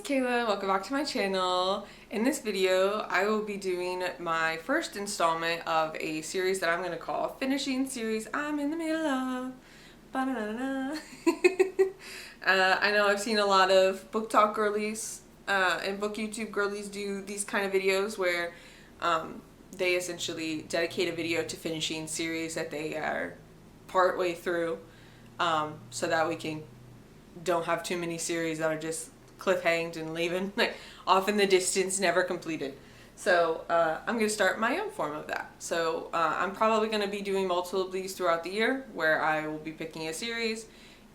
Kayla, welcome back to my channel. In this video, I will be doing my first installment of a series that I'm going to call Finishing Series I'm in the Middle of. Ba-da-da-da. I know I've seen a lot of book talk girlies and book YouTube girlies do these kind of videos where they essentially dedicate a video to finishing series that they are part way through, so that we don't have too many series that are just cliffhanged and leaving like off in the distance, never completed. So I'm going to start my own form of that. So I'm probably going to be doing multiple of these throughout the year, where I will be picking a series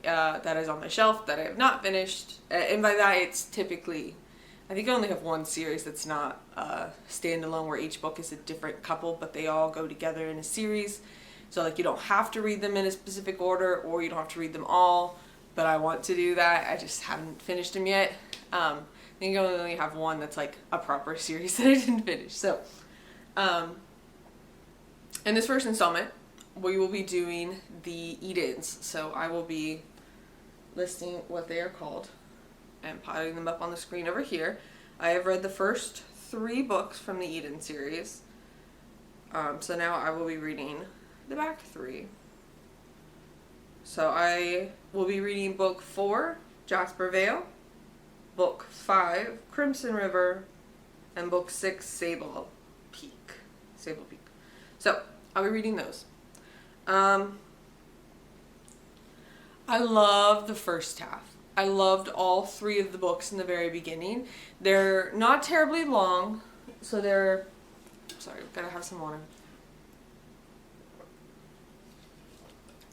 that is on my shelf that I have not finished, and by that it's typically, I think I only have one series that's not standalone, where each book is a different couple but they all go together in a series. So like you don't have to read them in a specific order, or you don't have to read them all, but I want to do that. I just haven't finished them yet. I think I only have one that's like a proper series that I didn't finish. So in this first installment, we will be doing the Edens. So I will be listing what they are called and putting them up on the screen over here. I have read the first 3 books from the Eden series. So now I will be reading the back 3. So I will be reading book 4, Jasper Vale, book 5, Crimson River, and book 6, Sable Peak. So I'll be reading those. I love the first half. I loved all 3 of the books in the very beginning. They're not terribly long, so they're, sorry, I've got to have some water.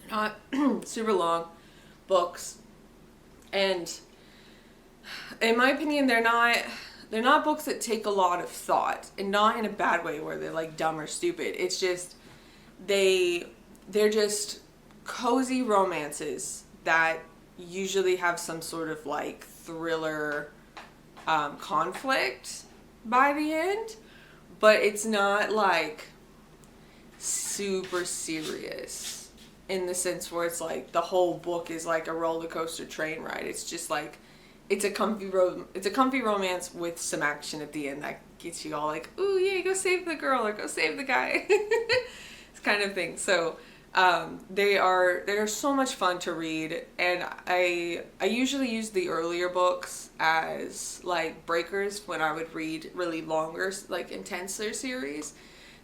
Not super long books, and in my opinion they're not books that take a lot of thought, and not in a bad way where they're like dumb or stupid. It's just they're just cozy romances that usually have some sort of like thriller conflict by the end, but it's not like super serious in the sense where it's like the whole book is like a roller coaster train ride. It's just like it's a comfy romance with some action at the end that gets you all like, ooh yeah, go save the girl or go save the guy. It's kind of thing. So they're so much fun to read, and I usually use the earlier books as like breakers when I would read really longer, like intenser series.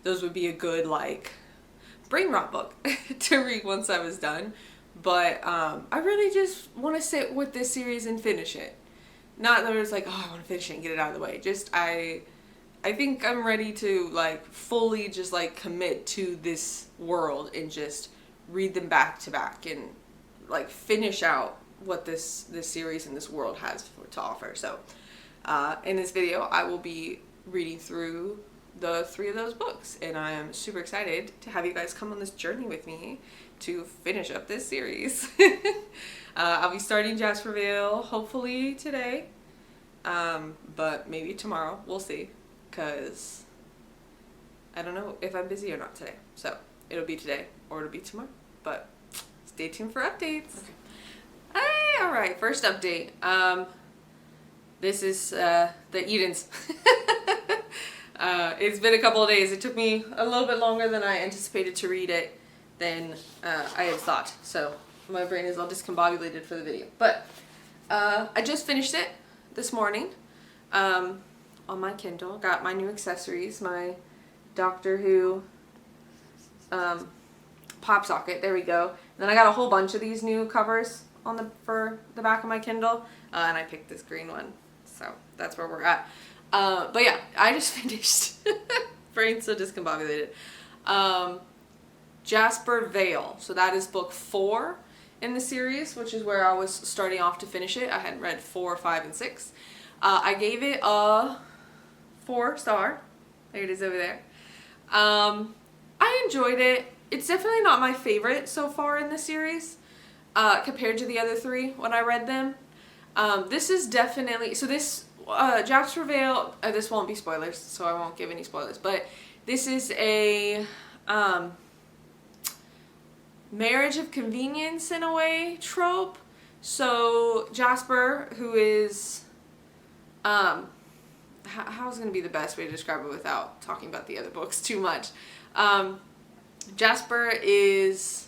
Those would be a good like brain rot book to read once I was done. But I really just want to sit with this series and finish it. Not that it's like, oh, I want to finish it and get it out of the way. Just I think I'm ready to like fully just like commit to this world and just read them back to back and like finish out what this series and this world has to offer. So in this video I will be reading through the 3 of those books, and I am super excited to have you guys come on this journey with me to finish up this series. I'll be starting Jasper Vale hopefully today, but maybe tomorrow. We'll see, because I don't know if I'm busy or not today. So it'll be today or it'll be tomorrow, but stay tuned for updates. Okay. Hey, all right, first update. This is the Edens. It's been a couple of days. It took me a little bit longer than I anticipated to read it than I had thought. So my brain is all discombobulated for the video. But I just finished it this morning on my Kindle. Got my new accessories, my Doctor Who pop socket. There we go. And then I got a whole bunch of these new covers on for the back of my Kindle, and I picked this green one. So that's where we're at. But yeah, I just finished. Brain so discombobulated. Jasper Vale. So that is book 4 in the series, which is where I was starting off to finish it. I hadn't read 4, 5, and 6. I gave it a 4-star. There it is over there. I enjoyed it. It's definitely not my favorite so far in the series, compared to the other 3 when I read them. This is definitely, so this Jasper Vale, this won't be spoilers, so I won't give any spoilers, but this is a marriage of convenience in a way trope. So Jasper, who is How's going to be the best way to describe it without talking about the other books too much? Jasper is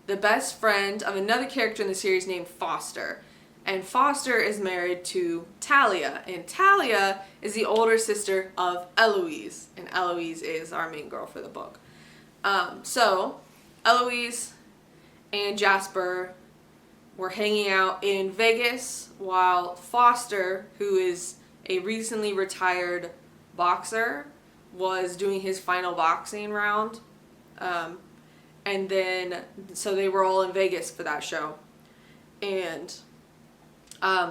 the best friend of another character in the series named Foster. And Foster is married to Talia. And Talia is the older sister of Eloise. And Eloise is our main girl for the book. So Eloise and Jasper were hanging out in Vegas while Foster, who is a recently retired boxer, was doing his final boxing round. And then, so they were all in Vegas for that show. And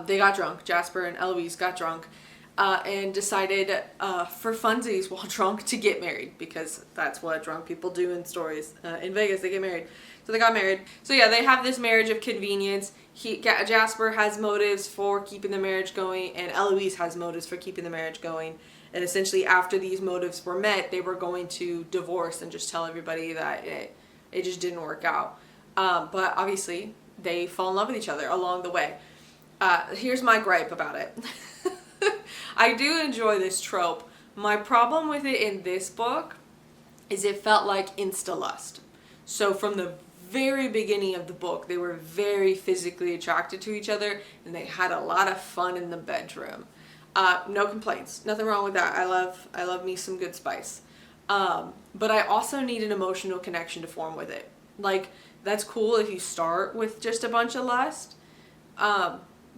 they got drunk. Jasper and Eloise got drunk and decided for funsies while drunk to get married, because that's what drunk people do in stories. In Vegas, they get married. So they got married. So yeah, they have this marriage of convenience. Jasper has motives for keeping the marriage going, and Eloise has motives for keeping the marriage going. And essentially, after these motives were met, they were going to divorce and just tell everybody that it just didn't work out. But obviously, they fall in love with each other along the way. Here's my gripe about it. I do enjoy this trope. My problem with it in this book is it felt like insta-lust. So from the very beginning of the book, they were very physically attracted to each other, and they had a lot of fun in the bedroom. No complaints. Nothing wrong with that. I love me some good spice. But I also need an emotional connection to form with it. Like, that's cool if you start with just a bunch of lust.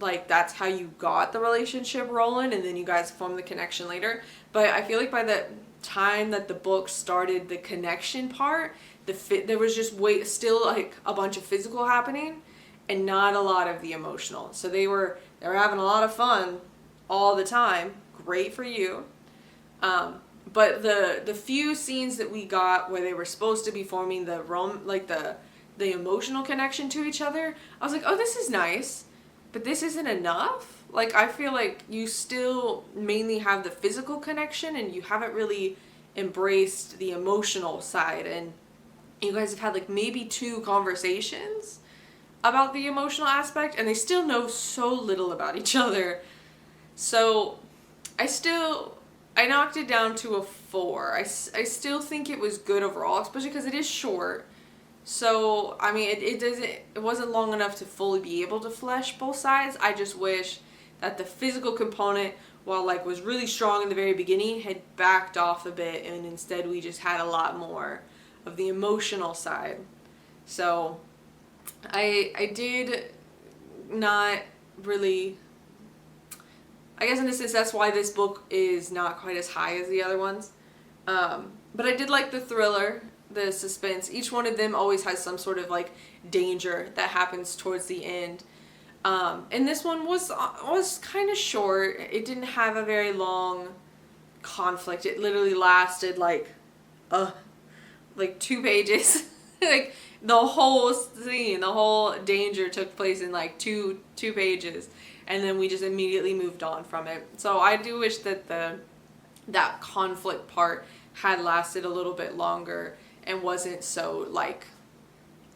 Like, that's how you got the relationship rolling, and then you guys form the connection later. But I feel like by the time that the book started the connection part, there was just still like a bunch of physical happening and not a lot of the emotional. So they were having a lot of fun all the time. Great for you. But the few scenes that we got where they were supposed to be forming the emotional connection to each other, I was like, oh, this is nice, but this isn't enough. Like, I feel like you still mainly have the physical connection, and you haven't really embraced the emotional side. And you guys have had like maybe 2 conversations about the emotional aspect, and they still know so little about each other. So I knocked it down to a 4. I still think it was good overall, especially because it is short. So, I mean, it wasn't long enough to fully be able to flesh both sides. I just wish that the physical component, while like was really strong in the very beginning, had backed off a bit, and instead we just had a lot more of the emotional side. So I did not really, I guess in a sense that's why this book is not quite as high as the other ones. But I did like the thriller, the suspense. Each one of them always has some sort of like danger that happens towards the end. And this one was kind of short. It didn't have a very long conflict. It literally lasted like 2 pages. Like, the whole scene, the whole danger took place in like two pages, and then we just immediately moved on from it. So I do wish that that conflict part had lasted a little bit longer and wasn't so like,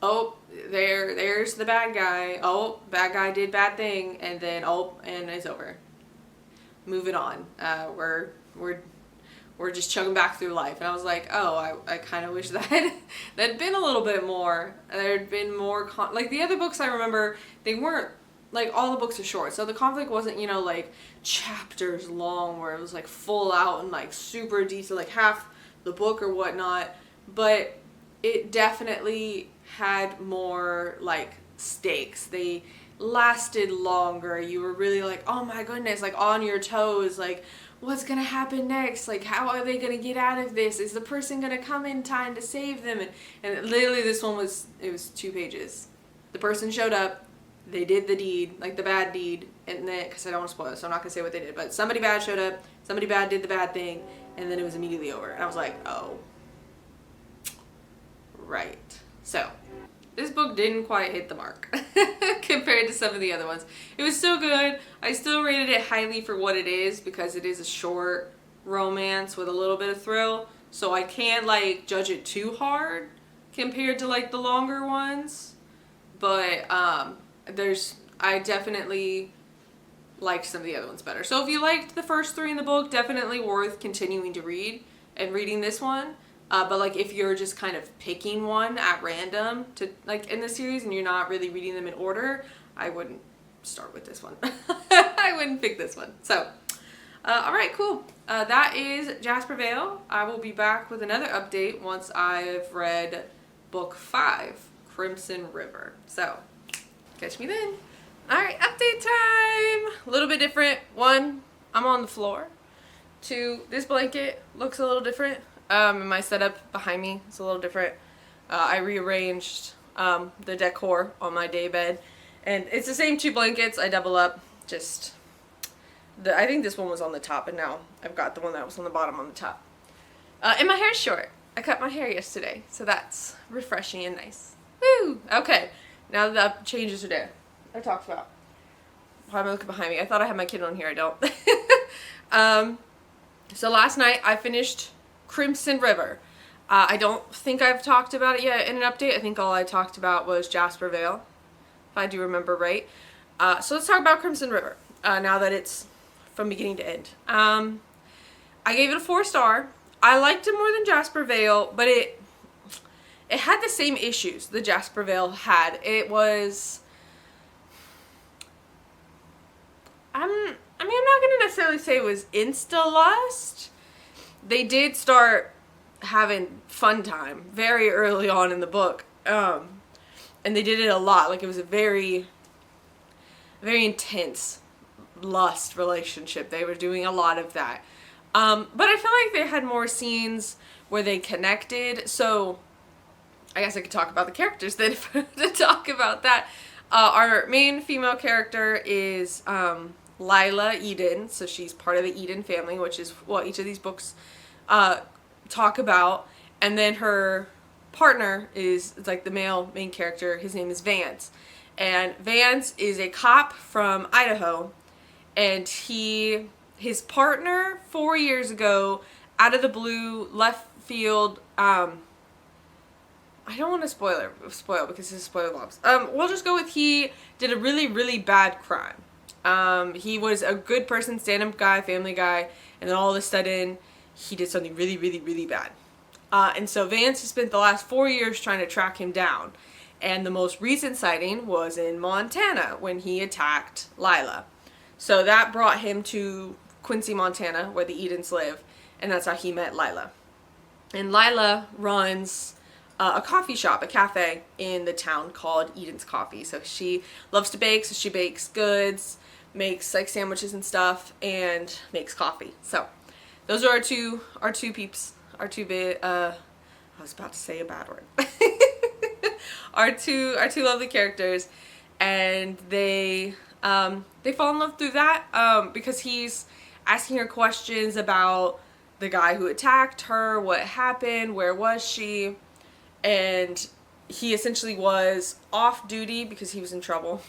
oh, there's the bad guy, oh, bad guy did bad thing, and then and it's over. Moving on. We're just chugging back through life. And I was like, oh, I kind of wish that there'd been a little bit more. There'd been more, like the other books I remember, they weren't, like all the books are short. So the conflict wasn't, like chapters long where it was like full out and like super detailed, like half the book or whatnot. But it definitely had more like stakes. They lasted longer. You were really like, oh my goodness, like on your toes, like, what's gonna happen next? Like, how are they gonna get out of this? Is the person gonna come in time to save them? And literally this one was 2 pages. The person showed up, they did the deed, like the bad deed, and then, because I don't want to spoil it, so I'm not gonna say what they did, but somebody bad showed up, somebody bad did the bad thing, and then it was immediately over. And I was like, oh, right. So this book didn't quite hit the mark compared to some of the other ones. It was still good. I still rated it highly for what it is, because it is a short romance with a little bit of thrill. So I can't like judge it too hard compared to like the longer ones. But I definitely liked some of the other ones better. So if you liked the first 3 in the book, definitely worth continuing to read and reading this one. But like if you're just kind of picking one at random to like in the series and you're not really reading them in order, I wouldn't start with this one. I wouldn't pick this one. So, all right, cool. That is Jasper Vale. I will be back with another update once I've read book 5, Crimson River. So, catch me then. All right, update time. A little bit different. 1, I'm on the floor. 2, this blanket looks a little different. My setup behind me is a little different. I rearranged the decor on my day bed. And it's the same 2 blankets. I double up. Just, I think this one was on the top, and now I've got the one that was on the bottom on the top. And my hair's short. I cut my hair yesterday, so that's refreshing and nice. Woo! Okay, now the changes are there. I talked about. Why am I looking behind me? I thought I had my kid on here. I don't. So last night I finished Crimson River. I don't think I've talked about it yet in an update. I think all I talked about was Jasper Vale, if I do remember right. So let's talk about Crimson River, now that it's from beginning to end. I gave it a 4-star. I liked it more than Jasper Vale, but it had the same issues the Jasper Vale had. It was... I'm not going to necessarily say it was insta-lust. They did start having fun time very early on in the book. And they did it a lot. Like, it was a very, very intense lust relationship. They were doing a lot of that. But I feel like they had more scenes where they connected. So I guess I could talk about the characters then to talk about that. Our main female character is Lila Eden. So she's part of the Eden family, which is what each of these books talk about. And then her partner is like the male main character. His name is Vance. And Vance is a cop from Idaho. And his partner 4 years ago, out of the blue, left field, I don't want to spoil because it's spoiler bombs. We'll just go with he did a really, really bad crime. He was a good person, stand-up guy, family guy, and then all of a sudden he did something really, really, really bad. And so Vance has spent the last 4 years trying to track him down. And the most recent sighting was in Montana when he attacked Lila. So that brought him to Quincy, Montana, where the Edens live, and that's how he met Lila. And Lila runs a coffee shop, a cafe in the town called Eden's Coffee. So she loves to bake, so she bakes goods, makes like sandwiches and stuff, and makes coffee. So those are our two peeps, our two big, I was about to say a bad word. our two lovely characters, and they fall in love through that, because he's asking her questions about the guy who attacked her, what happened, where was she, and he essentially was off duty because he was in trouble,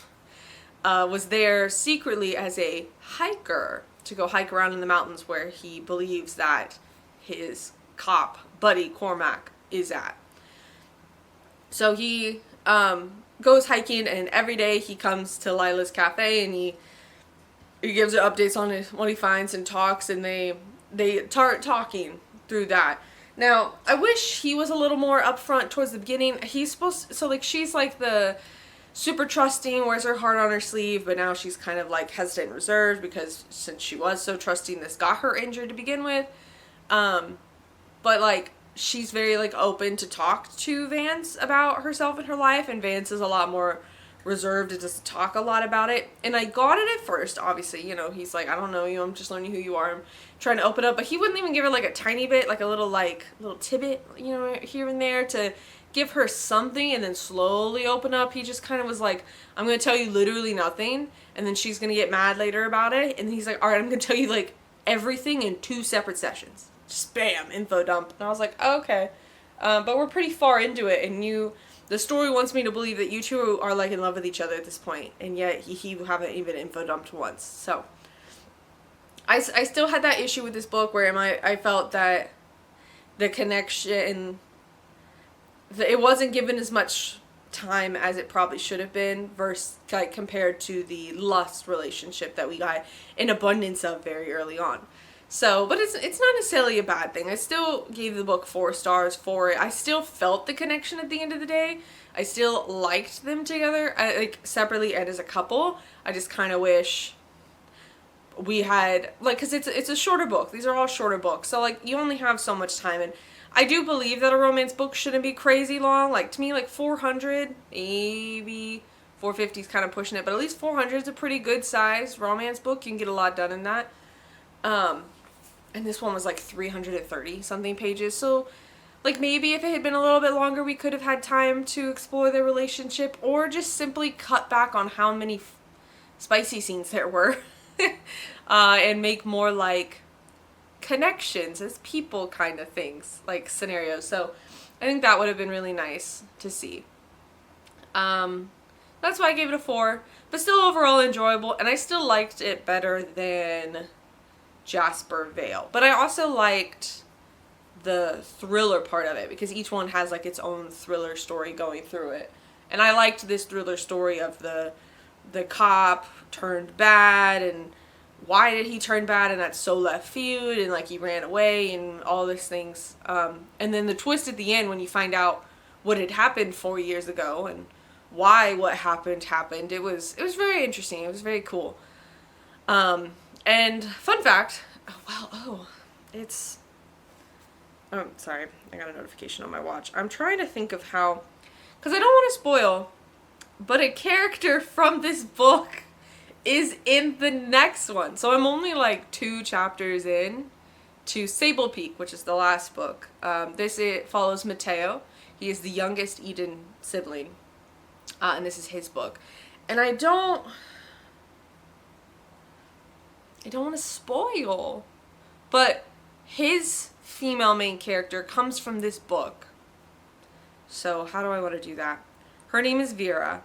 was there secretly as a hiker to go hike around in the mountains where he believes that his cop buddy Cormac is at. So he goes hiking, and every day he comes to Lila's cafe and he gives her updates on what he finds and talks, and they start talking through that. Now, I wish he was a little more upfront towards the beginning. He's supposed to, so like she's like the super trusting, wears her heart on her sleeve, but now she's kind of like hesitant and reserved because since she was so trusting, this got her injured to begin with. But like she's very like open to talk to Vance about herself and her life, and Vance is a lot more reserved and doesn't talk a lot about it. And I got it at first, obviously, you know, he's like, I don't know you, I'm just learning who you are, I'm trying to open up, but he wouldn't even give her like a tiny bit, like a little tidbit, you know, here and there to give her something and then slowly open up. He just kind of was like, I'm going to tell you literally nothing, and then she's going to get mad later about it, and he's like, alright, I'm going to tell you like everything in 2 separate sessions. Just bam, info dump. And I was like, oh, okay. But we're pretty far into it, and the story wants me to believe that you two are like in love with each other at this point, and yet he haven't even info dumped once. So I still had that issue with this book where I felt that the connection, it wasn't given as much time as it probably should have been versus like compared to the lust relationship that we got in abundance of very early on. So, but it's not necessarily a bad thing. I still gave the book 4 stars for it. I still felt the connection at the end of the day. I still liked them together, like separately and as a couple. I just kind of wish we had, like, because it's a shorter book. These are all shorter books. So, like, you only have so much time. And I do believe that a romance book shouldn't be crazy long. Like, to me, like, 400, maybe 450 is kind of pushing it. But at least 400 is a pretty good size romance book. You can get a lot done in that. And this one was, like, 330 something pages. So, like, maybe if it had been a little bit longer, we could have had time to explore their relationship. Or just simply cut back on how many spicy scenes there were. And make more like connections as people kind of things, like scenarios. So I think that would have been really nice to see. That's why I gave it a 4, but still overall enjoyable, and I still liked it better than Jasper Vale. But I also liked the thriller part of it because each one has like its own thriller story going through it. And I liked this thriller story of the cop turned bad and why did he turn bad, and that's so left field, and like he ran away and all these things. And then the twist at the end when you find out what had happened 4 years ago and why what happened. It was very interesting. It was very cool. And fun fact, sorry, I got a notification on my watch. I'm trying to think of how, because I don't want to spoil, but a character from this book is in the next one. So I'm only like 2 chapters in to Sable Peak, which is the last book. It follows Mateo. He is the youngest Eden sibling. And this is his book. And I don't want to spoil, but his female main character comes from this book. So how do I want to do that? Her name is Vera.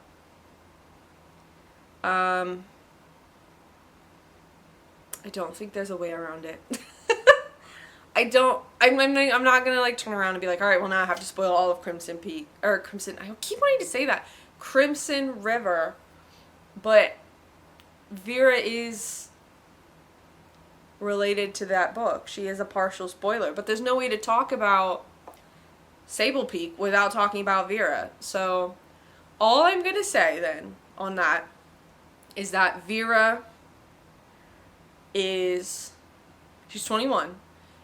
I don't think there's a way around it. I'm not gonna like turn around and be like, all right, well now I have to spoil all of Crimson Peak, or Crimson, I keep wanting to say that, Crimson River, but Vera is related to that book. She is a partial spoiler, but there's no way to talk about Sable Peak without talking about Vera. So all I'm gonna say then on that is that Vera she's 21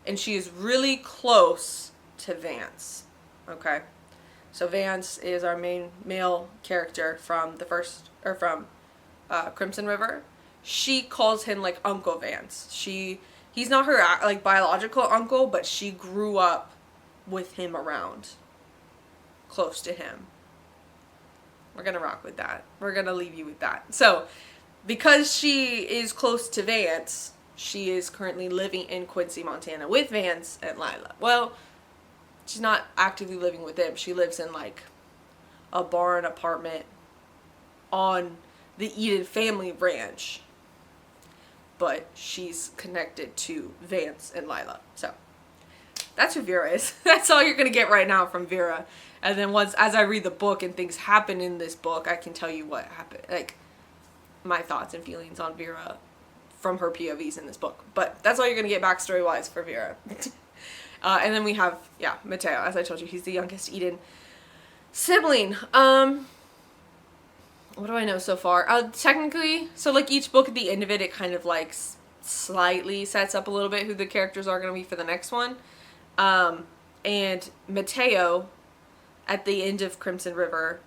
and she is really close to Vance. Okay, so Vance is our main male character from Crimson River. She calls him like Uncle Vance. He's not her like biological uncle, but she grew up with him around, close to him. We're gonna rock with that. We're gonna leave you with that. So because she is close to Vance, she is currently living in Quincy, Montana with Vance and Lila. Well, she's not actively living with them. She lives in like a barn apartment on the Eden family ranch. But she's connected to Vance and Lila. So that's who Vera is. That's all you're going to get right now from Vera. And then as I read the book and things happen in this book, I can tell you what happened. Like, my thoughts and feelings on Vera from her POVs in this book. But that's all you're going to get backstory-wise for Vera. And then we have, Mateo. As I told you, he's the youngest Eden sibling. What do I know so far? Technically, so like each book at the end of it, it kind of like slightly sets up a little bit who the characters are going to be for the next one. And Mateo, at the end of Crimson River,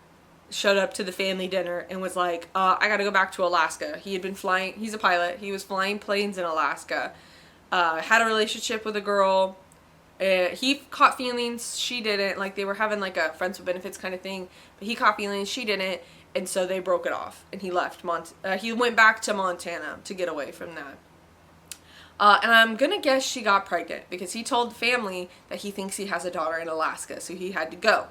showed up to the family dinner and was like, I gotta go back to Alaska. He had been flying, he's a pilot, he was flying planes in Alaska, had a relationship with a girl, he caught feelings, she didn't, like they were having like a friends with benefits kind of thing, but he caught feelings, she didn't, and so they broke it off, and he left, he went back to Montana to get away from that. And I'm gonna guess she got pregnant, because he told the family that he thinks he has a daughter in Alaska, so he had to go.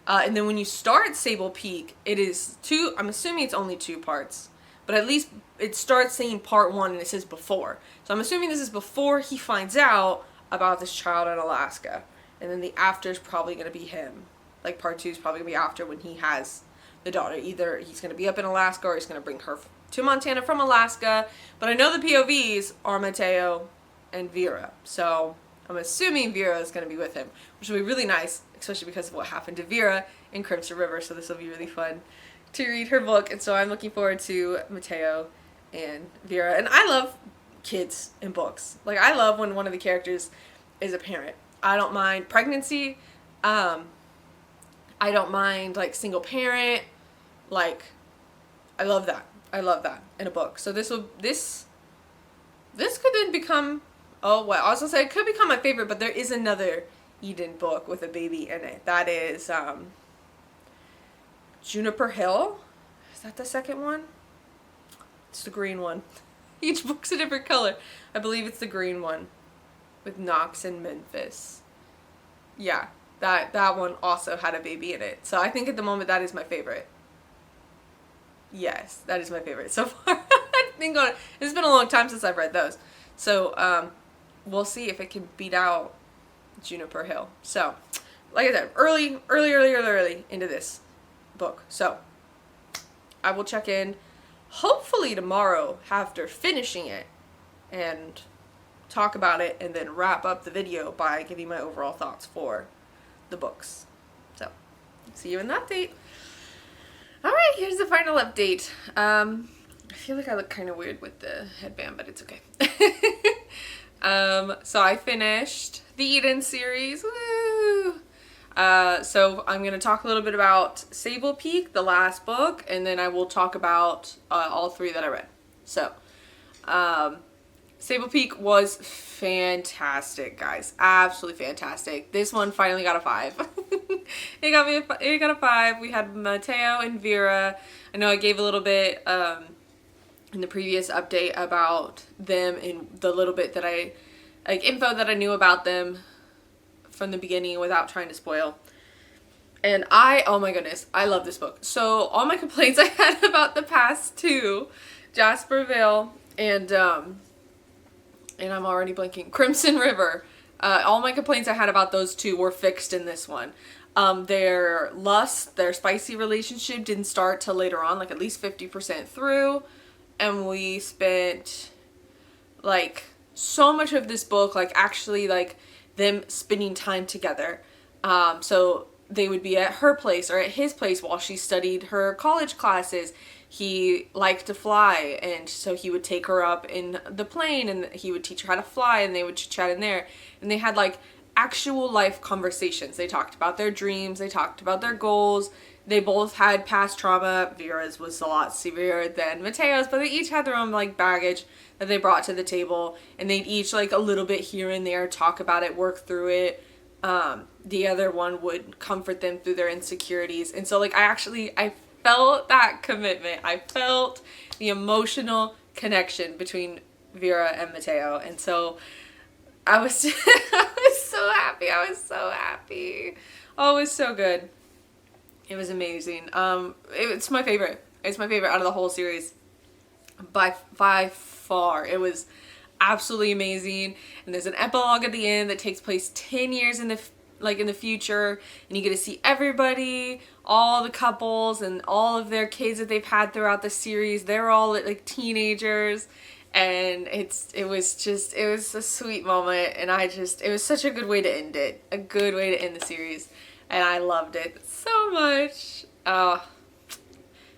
And then when you start Sable Peak, it is I'm assuming it's only 2 parts, but at least it starts saying part 1 and it says before. So I'm assuming this is before he finds out about this child in Alaska. And then the after is probably going to be him Like part 2 is probably gonna be after when he has the daughter. Either he's gonna be up in Alaska or he's gonna bring her to Montana from Alaska. But I know the POVs are Mateo and Vera, so I'm assuming Vera is gonna be with him, which will be really nice, especially because of what happened to Vera in Crimson River. So this will be really fun to read her book, and so I'm looking forward to Mateo and Vera. And I love kids in books. Like, I love when one of the characters is a parent. I don't mind pregnancy. I don't mind, like, single parent. Like, I love that. I love that in a book. So this could then become, oh, well, I was gonna say it could become my favorite, but there is another Eden book with a baby in it. That is, Juniper Hill. Is that the second one? It's the green one. Each book's a different color. I believe it's the green one with Knox and Memphis. Yeah, that one also had a baby in it. So I think at the moment that is my favorite. Yes, that is my favorite so far. I think on it. It's been a long time since I've read those. So we'll see if it can beat out Juniper Hill. So, like I said, early into this book. So I will check in hopefully tomorrow after finishing it and talk about it, and then wrap up the video by giving my overall thoughts for the books. So see you in the update. Alright, here's the final update. I feel like I look kind of weird with the headband, but it's okay. So I finished the Eden series. Woo! So I'm going to talk a little bit about Sable Peak, the last book, and then I will talk about all 3 that I read. So, Sable Peak was fantastic, guys. Absolutely fantastic. This one finally got a 5. It got a 5. We had Mateo and Vera. I know I gave a little bit in the previous update about them and the little bit that info that I knew about them from the beginning without trying to spoil. And oh my goodness, I love this book. So all my complaints I had about the past 2, Jasper Vale and I'm already blanking, Crimson River. All my complaints I had about those 2 were fixed in this one. Their lust, their spicy relationship didn't start till later on, like at least 50% through. And we spent like so much of this book, like actually like them spending time together. So they would be at her place or at his place while she studied her college classes. He liked to fly, and so he would take her up in the plane and he would teach her how to fly, and they would chat in there. And they had like actual life conversations. They talked about their dreams, they talked about their goals. They both had past trauma. Vera's was a lot severer than Mateo's, but they each had their own like baggage that they brought to the table, and they'd each like a little bit here and there talk about it, work through it. The other one would comfort them through their insecurities. And so like I felt that commitment. I felt the emotional connection between Vera and Mateo. And so I was I was so happy. I was so happy. Oh, it was so good. It was amazing. It's my favorite. It's my favorite out of the whole series. By far. It was absolutely amazing. And there's an epilogue at the end that takes place 10 years in the future, and you get to see everybody, all the couples and all of their kids that they've had throughout the series. They're all like teenagers, and it was a sweet moment, and it was such a good way to end it. A good way to end the series. And I loved it so much.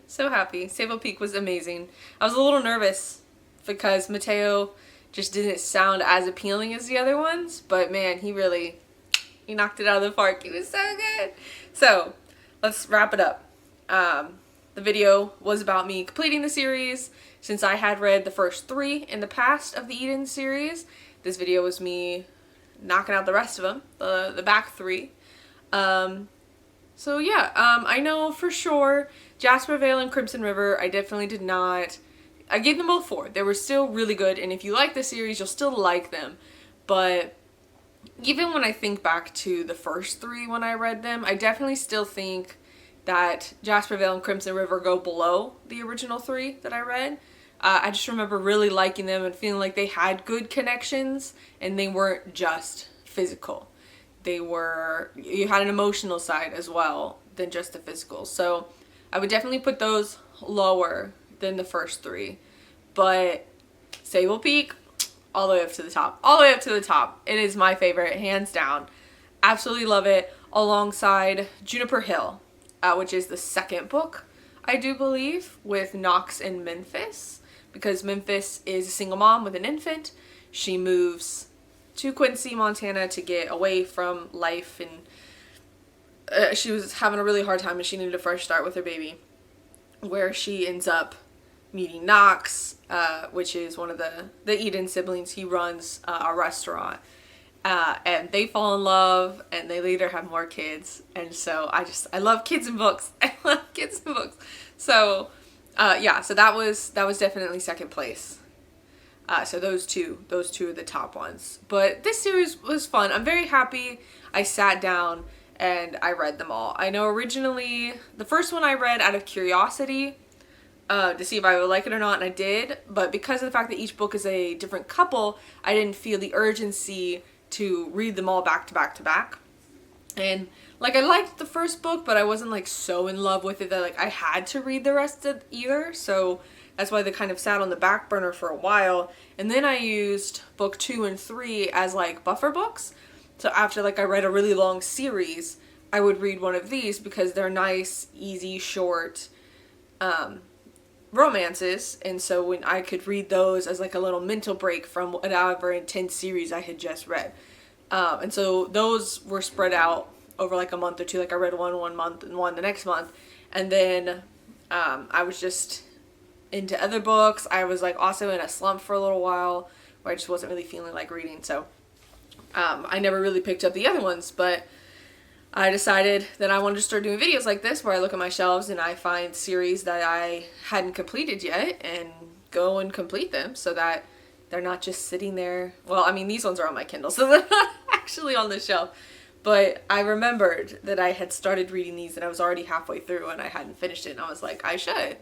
So happy. Sable Peak was amazing. I was a little nervous because Mateo just didn't sound as appealing as the other ones, but man, he knocked it out of the park. He was so good. So let's wrap it up. The video was about me completing the series. Since I had read the first 3 in the past of the Eden series, this video was me knocking out the rest of them, the back 3. So yeah, I know for sure Jasper Vale and Crimson River, I definitely did not. I gave them both 4. They were still really good, and if you like the series, you'll still like them. But even when I think back to the first 3 when I read them, I definitely still think that Jasper Vale and Crimson River go below the original 3 that I read. I just remember really liking them and feeling like they had good connections, and they weren't just physical. you had an emotional side as well than just the physical. So I would definitely put those lower than the first three. But Sable Peak, all the way up to the top. All the way up to the top. It is my favorite, hands down. Absolutely love it. Alongside Juniper Hill, which is the second book, I do believe, with Knox and Memphis. Because Memphis is a single mom with an infant. She moves to Quincy, Montana to get away from life, and she was having a really hard time and she needed a fresh start with her baby, where she ends up meeting Knox, which is one of the Eden siblings. He runs a restaurant, and they fall in love, and they later have more kids. And so I love kids and books. I love kids and books. So yeah, so that was definitely second place. So those two are the top ones. But this series was fun. I'm very happy I sat down and I read them all. I know originally the first one I read out of curiosity, to see if I would like it or not, and I did. But because of the fact that each book is a different couple, I didn't feel the urgency to read them all back to back to back. And like, I liked the first book, but I wasn't like so in love with it that like I had to read the rest of either. So that's why they kind of sat on the back burner for a while. And then I used book 2 and 3 as like buffer books. So after like I read a really long series, I would read one of these because they're nice, easy, short romances. And so when I could read those as like a little mental break from whatever intense series I had just read. And so those were spread out over like a month or two. Like I read one month and one the next month. And then I was just into other books. I was like also in a slump for a little while where I just wasn't really feeling like reading. So I never really picked up the other ones, but I decided that I wanted to start doing videos like this where I look at my shelves and I find series that I hadn't completed yet and go and complete them so that they're not just sitting there. Well, I mean, these ones are on my Kindle, so they're not actually on the shelf. But I remembered that I had started reading these and I was already halfway through and I hadn't finished it. And I was like, I should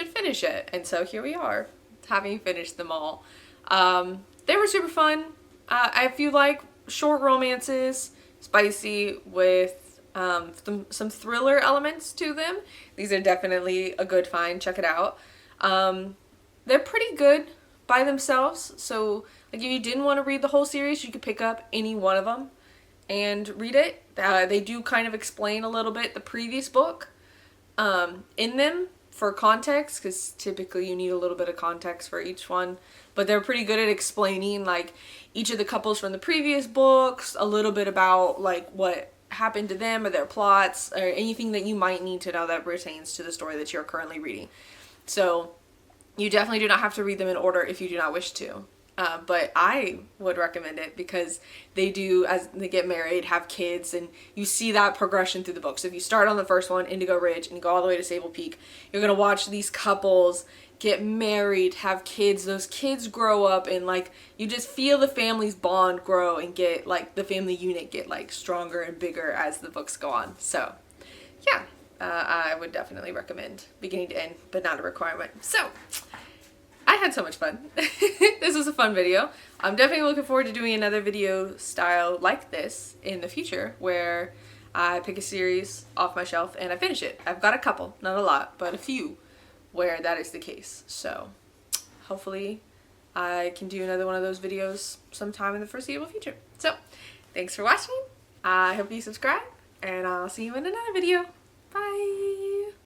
finish it. And so here we are, having finished them all. They were super fun. If you like short romances, spicy with some thriller elements to them, these are definitely a good find. Check it out. They're pretty good by themselves. So like if you didn't want to read the whole series, you could pick up any one of them and read it. They do kind of explain a little bit the previous book in them for context, because typically you need a little bit of context for each one. But they're pretty good at explaining like each of the couples from the previous books, a little bit about like what happened to them or their plots or anything that you might need to know that pertains to the story that you're currently reading. So you definitely do not have to read them in order if you do not wish to. But I would recommend it because they do, as they get married, have kids, and you see that progression through the book. So if you start on the first one, Indigo Ridge, and you go all the way to Sable Peak, you're going to watch these couples get married, have kids, those kids grow up, and like you just feel the family's bond grow and get like the family unit get like stronger and bigger as the books go on. So yeah, I would definitely recommend beginning to end, but not a requirement. So I had so much fun. This was a fun video. I'm definitely looking forward to doing another video style like this in the future where I pick a series off my shelf and I finish it. I've got a couple, not a lot, but a few where that is the case. So hopefully I can do another one of those videos sometime in the foreseeable future. So thanks for watching. I hope you subscribe and I'll see you in another video. Bye.